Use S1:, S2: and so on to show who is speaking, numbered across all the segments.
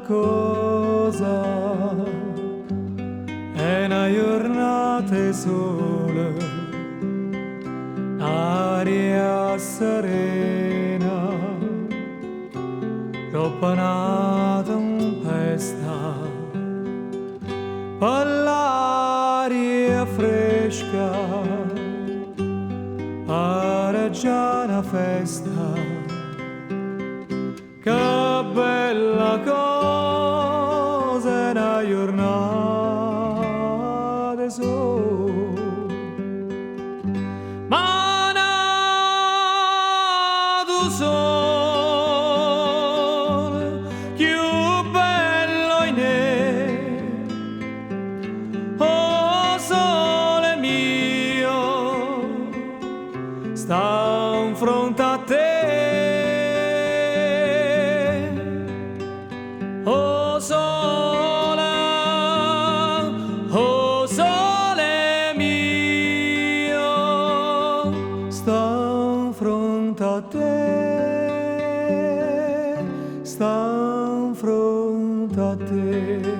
S1: cosa, è una giornata sola, aria serena, troppa nata tempesta, per l'aria fresca, era già una festa. Che bella cosa è una giornata sola, ma nato sole, più bello in me, oh sole mio, sta in fronte a te. Oh sole mio, sta in fronte a te, sta in fronte a te.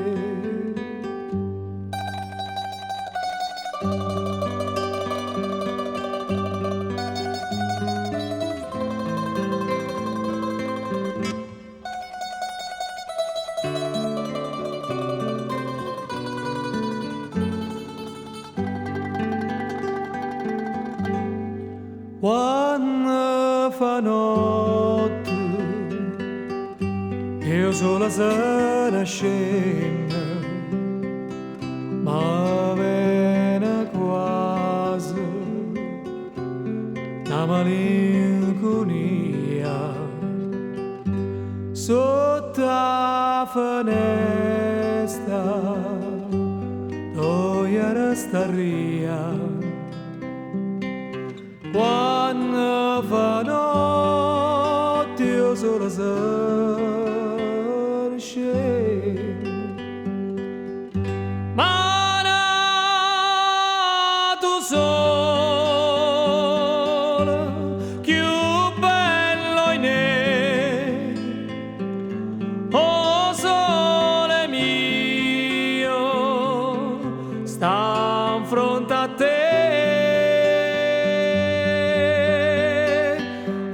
S1: Quando fa notte, io sola se ne scendo, ma viene quasi una malinconia sotto la finestra, dove resta ria. Quando fa notte io sola se ne scendo, ma nato sole, più bello in me, oh sole mio, sta in fronte a te.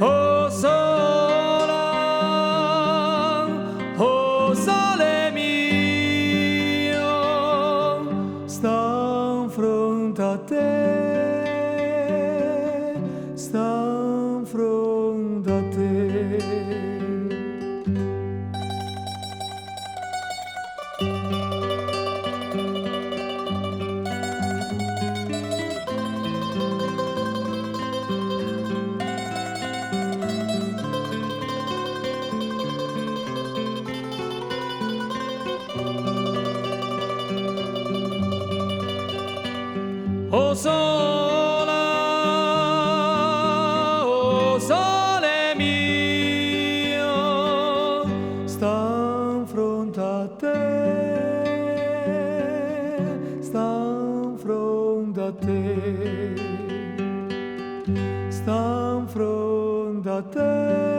S1: Oh sole mio, sta in fronte a te, sta in fronte a te. Oh sole mio, sta in fronte a te, sta in fronte a te, sta in fronte a te.